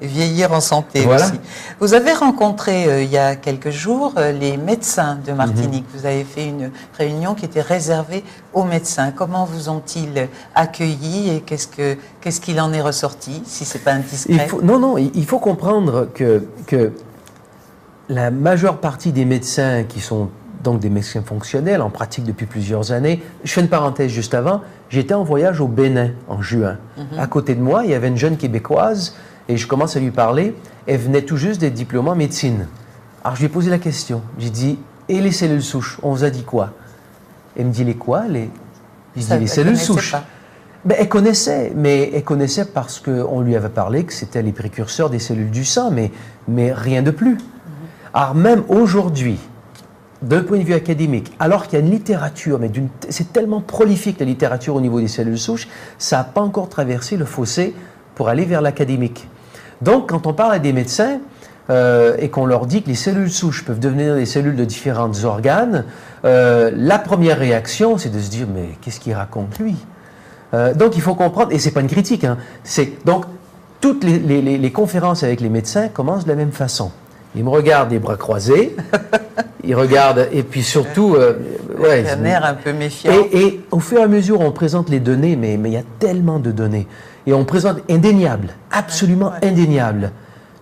vieillir en santé aussi. Vous avez rencontré il y a quelques jours les médecins de Martinique. Vous avez fait une réunion qui était réservée aux médecins. Comment vous ont-ils accueillis et qu'est-ce qu'il en est ressorti, si ce n'est pas indiscret? Il faut comprendre que la majeure partie des médecins qui sont donc des médecins fonctionnels en pratique depuis plusieurs années. Je fais une parenthèse juste avant. J'étais en voyage au Bénin en juin. À côté de moi, il y avait une jeune Québécoise et je commence à lui parler. Elle venait tout juste d'être diplômée en médecine. Alors je lui ai posé la question. J'ai dit, et les cellules souches, on vous a dit quoi? Elle me dit, les quoi? Je dis, les cellules souches. Ben, elle connaissait, mais elle connaissait parce qu'on lui avait parlé que c'était les précurseurs des cellules du sang, mais rien de plus. Alors même aujourd'hui, d'un point de vue académique, alors qu'il y a une littérature, mais c'est tellement prolifique la littérature au niveau des cellules souches, ça n'a pas encore traversé le fossé pour aller vers l'académique. Donc, quand on parle à des médecins et qu'on leur dit que les cellules souches peuvent devenir des cellules de différents organes, la première réaction, c'est de se dire, mais qu'est-ce qu'il raconte lui? Donc, il faut comprendre, et ce n'est pas une critique, hein, donc, toutes les conférences avec les médecins commencent de la même façon. Ils me regardent les bras croisés, ils regardent, et puis surtout... un air un peu méfiant. Et au fur et à mesure, on présente les données, mais il y a tellement de données. Et on présente indéniable, absolument indéniable.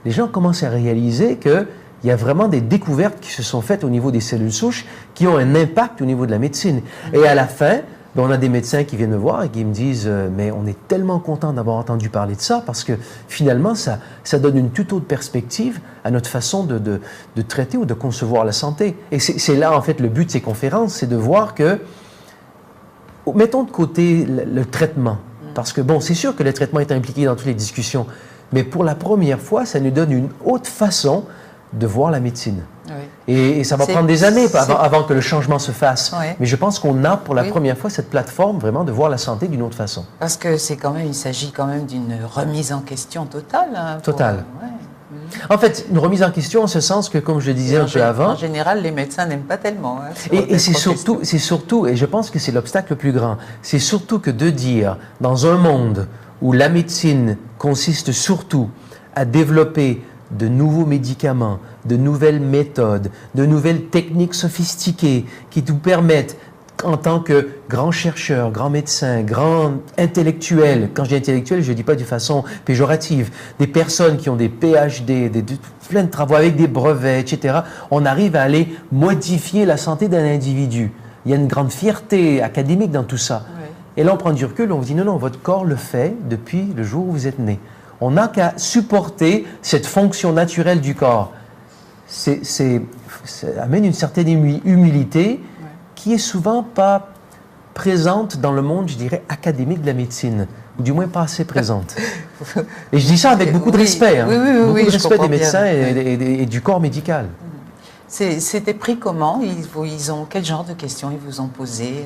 Les gens commencent à réaliser qu'il y a vraiment des découvertes qui se sont faites au niveau des cellules souches qui ont un impact au niveau de la médecine. Et à la fin... on a des médecins qui viennent me voir et qui me disent « mais on est tellement content d'avoir entendu parler de ça parce que finalement, ça donne une toute autre perspective à notre façon de traiter ou de concevoir la santé. » Et c'est là, en fait, le but de ces conférences, c'est de voir que, mettons de côté le traitement, parce que, bon, c'est sûr que le traitement est impliqué dans toutes les discussions, mais pour la première fois, ça nous donne une autre façon de voir la médecine. Oui. Et ça va prendre des années avant que le changement se fasse. Oui. Mais je pense qu'on a pour la première fois cette plateforme vraiment de voir la santé d'une autre façon. Parce que il s'agit quand même d'une remise en question totale. Hein, totale. En fait, une remise en question en ce sens que, comme je le disais un peu avant... En général, les médecins n'aiment pas tellement. Hein, et c'est surtout, et je pense que c'est l'obstacle le plus grand, c'est surtout que de dire, dans un monde où la médecine consiste surtout à développer de nouveaux médicaments, de nouvelles méthodes, de nouvelles techniques sophistiquées qui nous permettent, en tant que grands chercheurs, grands médecins, grands intellectuels, quand je dis intellectuels, je ne dis pas de façon péjorative, des personnes qui ont des PhD, plein de travaux avec des brevets, etc., on arrive à aller modifier la santé d'un individu. Il y a une grande fierté académique dans tout ça. Oui. Et là, on prend du recul, on vous dit non, votre corps le fait depuis le jour où vous êtes né. On n'a qu'à supporter cette fonction naturelle du corps. Ça amène une certaine humilité qui est souvent pas présente dans le monde, je dirais, académique de la médecine, ou du moins pas assez présente. Et je dis ça avec beaucoup de respect, hein, beaucoup de respect des médecins et du corps médical. C'était pris comment? Quel genre de questions ils vous ont posé?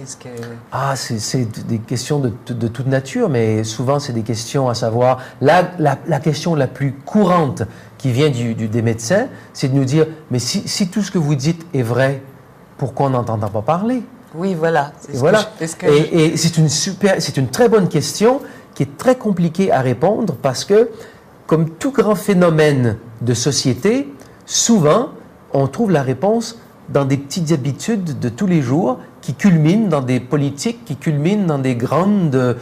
C'est des questions de toute nature, mais souvent c'est des questions à savoir... La question la plus courante qui vient des médecins, c'est de nous dire, mais si tout ce que vous dites est vrai, pourquoi on n'entend pas parler? Oui, voilà. Et c'est une très bonne question qui est très compliquée à répondre parce que, comme tout grand phénomène de société, souvent... on trouve la réponse dans des petites habitudes de tous les jours qui culminent dans des politiques, qui culminent dans des grandes,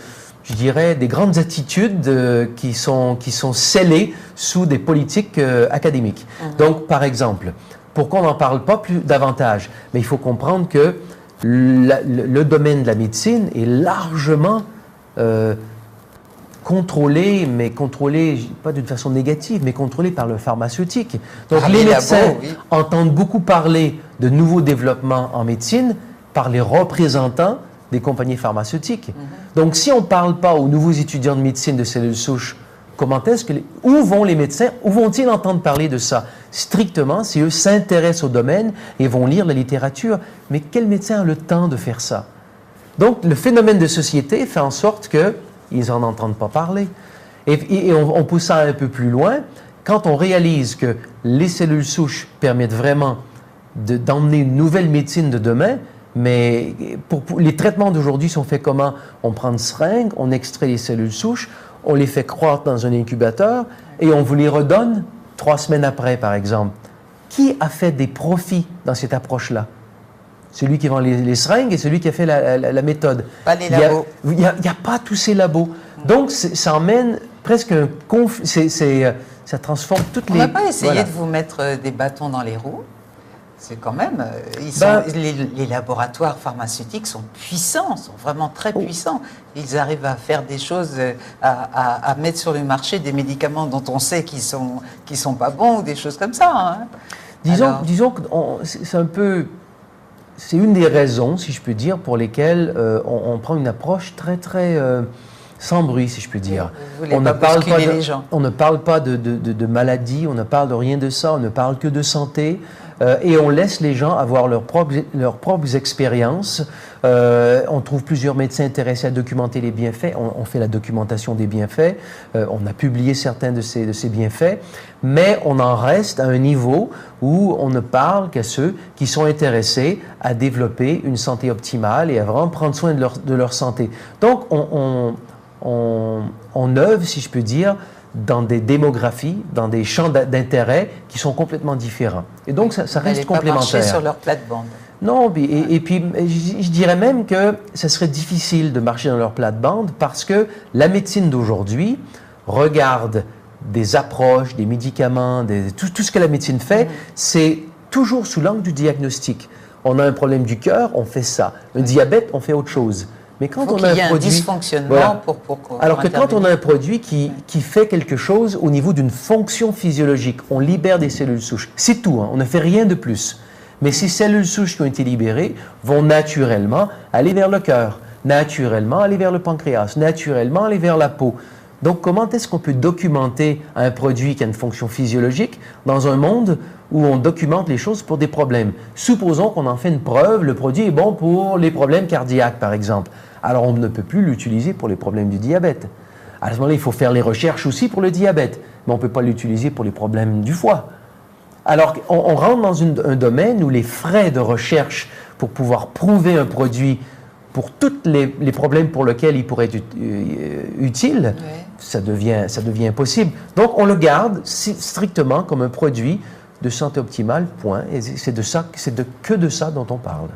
je dirais, des grandes attitudes qui sont scellées sous des politiques académiques. Donc, par exemple, pourquoi on n'en parle pas plus davantage? Mais il faut comprendre que le domaine de la médecine est largement contrôlé, mais contrôlé, pas d'une façon négative, mais contrôlé par le pharmaceutique. Donc les médecins entendent beaucoup parler de nouveaux développements en médecine par les représentants des compagnies pharmaceutiques. Donc si on ne parle pas aux nouveaux étudiants de médecine de cellules souches, où vont les médecins, où vont-ils entendre parler de ça? Strictement, si eux s'intéressent au domaine et vont lire la littérature. Mais quel médecin a le temps de faire ça? Donc le phénomène de société fait en sorte que ils n'en entendent pas parler. Et on pousse ça un peu plus loin. Quand on réalise que les cellules souches permettent vraiment d'emmener une nouvelle médecine de demain, mais les traitements d'aujourd'hui sont faits comment? On prend une seringue, on extrait les cellules souches, on les fait croître dans un incubateur et on vous les redonne 3 semaines après, par exemple. Qui a fait des profits dans cette approche-là? Celui qui vend les seringues et celui qui a fait la méthode. Pas les labos. Il n'y a pas tous ces labos. Donc, ça emmène presque un conflit. Ça transforme toutes les... On n'a pas essayé de vous mettre des bâtons dans les roues? C'est quand même... les laboratoires pharmaceutiques sont puissants, sont vraiment très puissants. Ils arrivent à faire des choses, à mettre sur le marché des médicaments dont on sait qu'ils sont pas bons ou des choses comme ça. Hein. Disons que c'est un peu... C'est une des raisons, si je peux dire, pour lesquelles on prend une approche très, très... sans bruit, si je puis dire. On ne parle pas de maladie, on ne parle de rien de ça, on ne parle que de santé. Et on laisse les gens avoir leurs propres expériences. On trouve plusieurs médecins intéressés à documenter les bienfaits. On fait la documentation des bienfaits. On a publié certains de ces bienfaits. Mais on en reste à un niveau où on ne parle qu'à ceux qui sont intéressés à développer une santé optimale et à vraiment prendre soin de leur santé. Donc, on œuvre, si je peux dire, dans des démographies, dans des champs d'intérêt qui sont complètement différents. Et donc, ça reste complémentaire. Pas marcher sur leur plate-bande. Non, et puis je dirais même que ce serait difficile de marcher dans leur plate-bande parce que la médecine d'aujourd'hui regarde des approches, des médicaments, tout ce que la médecine fait, c'est toujours sous l'angle du diagnostic. On a un problème du cœur, on fait ça. Un diabète, on fait autre chose. Mais quand on a un produit, dysfonctionnement alors que quand on a un produit qui fait quelque chose au niveau d'une fonction physiologique, on libère des cellules souches. C'est tout, hein, on ne fait rien de plus. Mais ces cellules souches qui ont été libérées vont naturellement aller vers le cœur, naturellement aller vers le pancréas, naturellement aller vers la peau. Donc comment est-ce qu'on peut documenter un produit qui a une fonction physiologique dans un monde où on documente les choses pour des problèmes? Supposons qu'on en fait une preuve, le produit est bon pour les problèmes cardiaques, par exemple. Alors on ne peut plus l'utiliser pour les problèmes du diabète. À ce moment-là, il faut faire les recherches aussi pour le diabète, mais on ne peut pas l'utiliser pour les problèmes du foie. Alors on rentre dans un domaine où les frais de recherche pour pouvoir prouver un produit pour tous les problèmes pour lesquels il pourrait être utile, ça devient impossible. Donc on le garde strictement comme un produit de santé optimale, point. Et c'est que de ça dont on parle.